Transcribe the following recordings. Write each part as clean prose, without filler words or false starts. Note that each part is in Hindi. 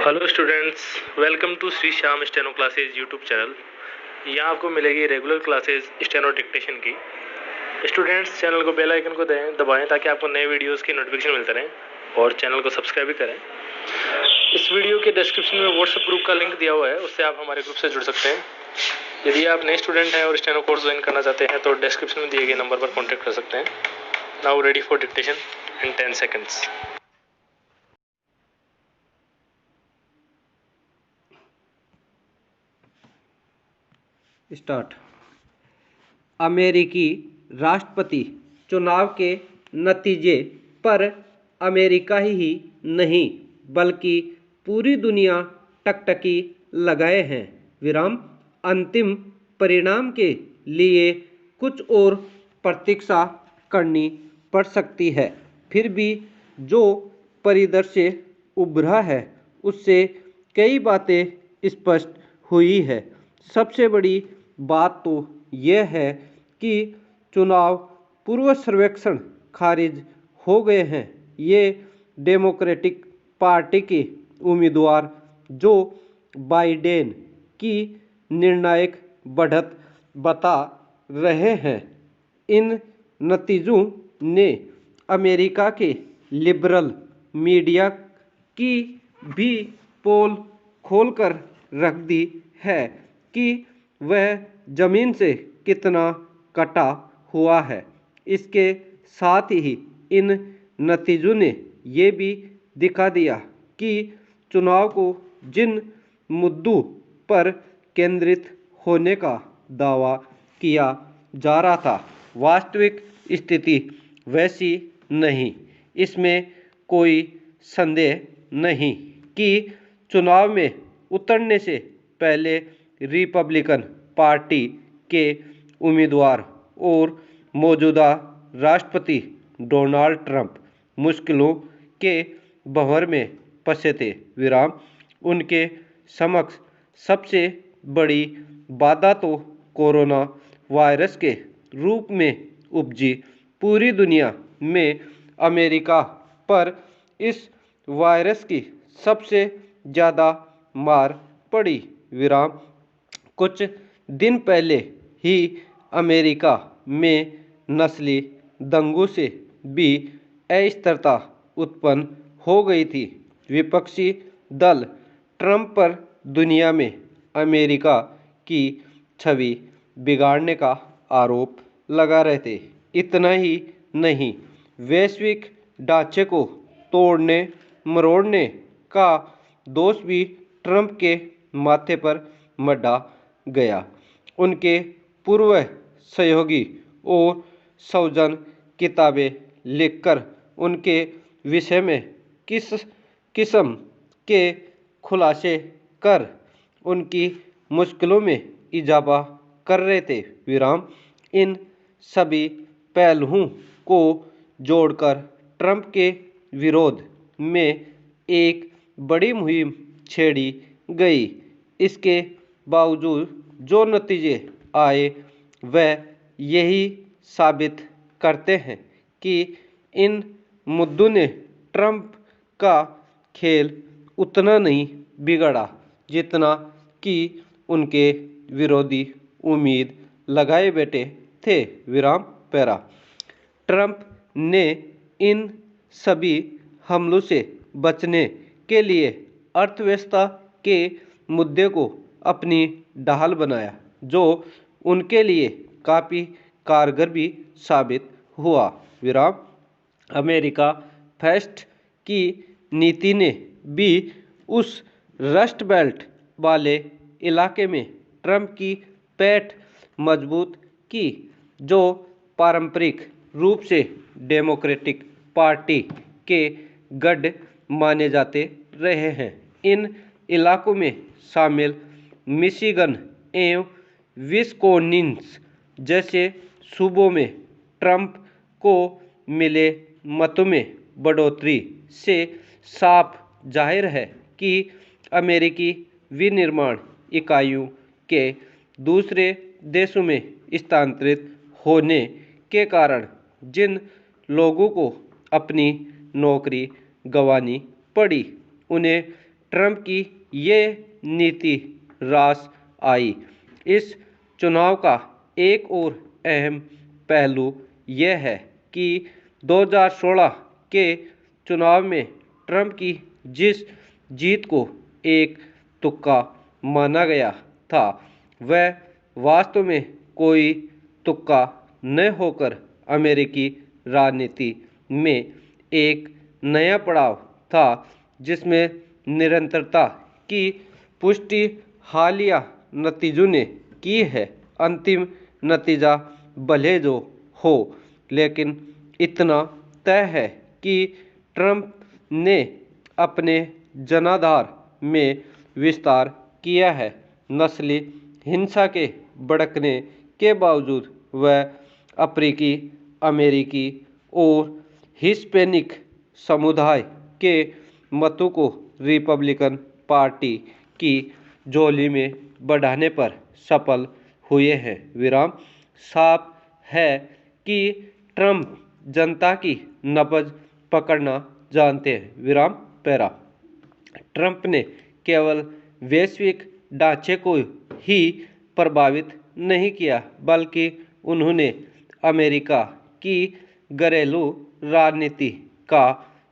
Hello students, welcome to Shri Shyam steno classes YouTube channel. यहाँ आपको मिलेगी रेगुलर क्लासेज स्टेनो डिक्टेशन की। स्टूडेंट्स, चैनल को बेल आइकन को दबाएं ताकि आपको नए वीडियोस की नोटिफिकेशन मिलते रहें और चैनल को सब्सक्राइब भी करें। इस वीडियो के डिस्क्रिप्शन में व्हाट्सएप ग्रुप का लिंक दिया हुआ है, उससे आप हमारे ग्रुप से जुड़ सकते हैं। यदि आप नए स्टूडेंट हैं और स्टेनो कोर्स ज्वाइन करना चाहते हैं तो डिस्क्रिप्शन में दिए गए नंबर पर कॉन्टैक्ट कर सकते हैं। Now ready for dictation in 10 seconds. Start. अमेरिकी राष्ट्रपति चुनाव के नतीजे पर अमेरिका ही नहीं बल्कि पूरी दुनिया टकटकी लगाए हैं। विराम। अंतिम परिणाम के लिए कुछ और प्रतीक्षा करनी पड़ सकती है, फिर भी जो परिदृश्य उभरा है उससे कई बातें स्पष्ट हुई है। सबसे बड़ी बात तो यह है कि चुनाव पूर्व सर्वेक्षण खारिज हो गए हैं। ये डेमोक्रेटिक पार्टी के उम्मीदवार जो बाइडेन की निर्णायक बढ़त बता रहे हैं। इन नतीजों ने अमेरिका के लिबरल मीडिया की भी पोल खोलकर रख दी है कि वह जमीन से कितना कटा हुआ है। इसके साथ ही इन नतीजों ने ये भी दिखा दिया कि चुनाव को जिन मुद्दों पर केंद्रित होने का दावा किया जा रहा था, वास्तविक स्थिति वैसी नहीं। इसमें कोई संदेह नहीं कि चुनाव में उतरने से पहले रिपब्लिकन पार्टी के उम्मीदवार और मौजूदा राष्ट्रपति डोनाल्ड ट्रंप मुश्किलों के भंवर में फंसे थे। विराम। उनके समक्ष सबसे बड़ी बाधा तो कोरोना वायरस के रूप में उपजी। पूरी दुनिया में अमेरिका पर इस वायरस की सबसे ज़्यादा मार पड़ी। विराम। कुछ दिन पहले ही अमेरिका में नस्ली दंगों से भी अस्थिरता उत्पन्न हो गई थी। विपक्षी दल ट्रंप पर दुनिया में अमेरिका की छवि बिगाड़ने का आरोप लगा रहे थे। इतना ही नहीं, वैश्विक ढांचे को तोड़ने मरोड़ने का दोष भी ट्रंप के माथे पर मढ़ा गया। उनके पूर्व सहयोगी और सौजन किताबें लिखकर उनके विषय में किस किस्म के खुलासे कर उनकी मुश्किलों में इजाफा कर रहे थे। विराम। इन सभी पहलुओं को जोड़कर ट्रंप के विरोध में एक बड़ी मुहिम छेड़ी गई। इसके बावजूद जो नतीजे आए वह यही साबित करते हैं कि इन मुद्दों ने ट्रंप का खेल उतना नहीं बिगड़ा जितना कि उनके विरोधी उम्मीद लगाए बैठे थे। विराम। पैरा। ट्रंप ने इन सभी हमलों से बचने के लिए अर्थव्यवस्था के मुद्दे को अपनी ढाल बनाया, जो उनके लिए काफ़ी कारगर भी साबित हुआ। विराम। अमेरिका फर्स्ट की नीति ने भी उस रस्ट बेल्ट वाले इलाके में ट्रंप की पैठ मजबूत की जो पारंपरिक रूप से डेमोक्रेटिक पार्टी के गढ़ माने जाते रहे हैं। इन इलाकों में शामिल मिशिगन एवं विस्कोन्सिन जैसे सूबों में ट्रंप को मिले मतों में बढ़ोतरी से साफ जाहिर है कि अमेरिकी विनिर्माण इकाइयों के दूसरे देशों में स्थानांतरित होने के कारण जिन लोगों को अपनी नौकरी गंवानी पड़ी, उन्हें ट्रंप की ये नीति रास आई। इस चुनाव का एक और अहम पहलू यह है कि 2016 के चुनाव में ट्रंप की जिस जीत को एक तुक्का माना गया था, वह वास्तव में कोई तुक्का न होकर अमेरिकी राजनीति में एक नया पड़ाव था, जिसमें निरंतरता की पुष्टि हालिया नतीजों ने की है। अंतिम नतीजा भले जो हो, लेकिन इतना तय है कि ट्रंप ने अपने जनाधार में विस्तार किया है। नस्ली हिंसा के भड़कने के बावजूद वह अफ्रीकी अमेरिकी और हिस्पैनिक समुदाय के मतों को रिपब्लिकन पार्टी की झोली में बढ़ाने पर सफल हुए हैं। विराम। साफ है कि ट्रंप जनता की नब्ज पकड़ना जानते हैं। विराम। पैरा। ट्रंप ने केवल वैश्विक ढांचे को ही प्रभावित नहीं किया, बल्कि उन्होंने अमेरिका की घरेलू राजनीति का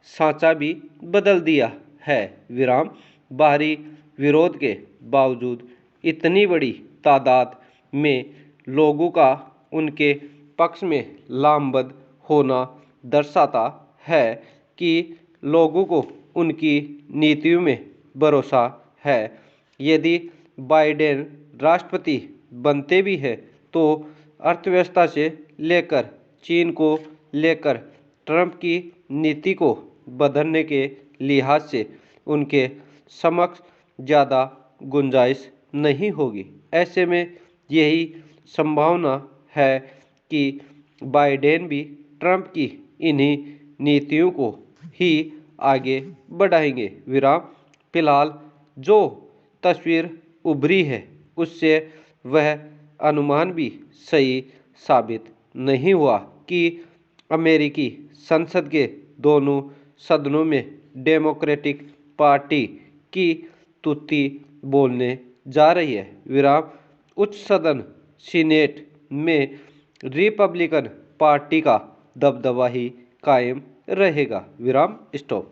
सांचा भी बदल दिया है। विराम। बाहरी विरोध के बावजूद इतनी बड़ी तादाद में लोगों का उनके पक्ष में लामबंद होना दर्शाता है कि लोगों को उनकी नीतियों में भरोसा है। यदि बाइडेन राष्ट्रपति बनते भी हैं, तो अर्थव्यवस्था से लेकर चीन को लेकर ट्रंप की नीति को बदलने के लिहाज से उनके समक्ष ज़्यादा गुंजाइश नहीं होगी। ऐसे में यही संभावना है कि बाइडेन भी ट्रंप की इन्हीं नीतियों को ही आगे बढ़ाएंगे। विराम। फिलहाल जो तस्वीर उभरी है, उससे वह अनुमान भी सही साबित नहीं हुआ कि अमेरिकी संसद के दोनों सदनों में डेमोक्रेटिक पार्टी की तुत्ती बोलने जा रही है। विराम। उच्च सदन सीनेट में रिपब्लिकन पार्टी का दबदबा ही कायम रहेगा। विराम। स्टॉप।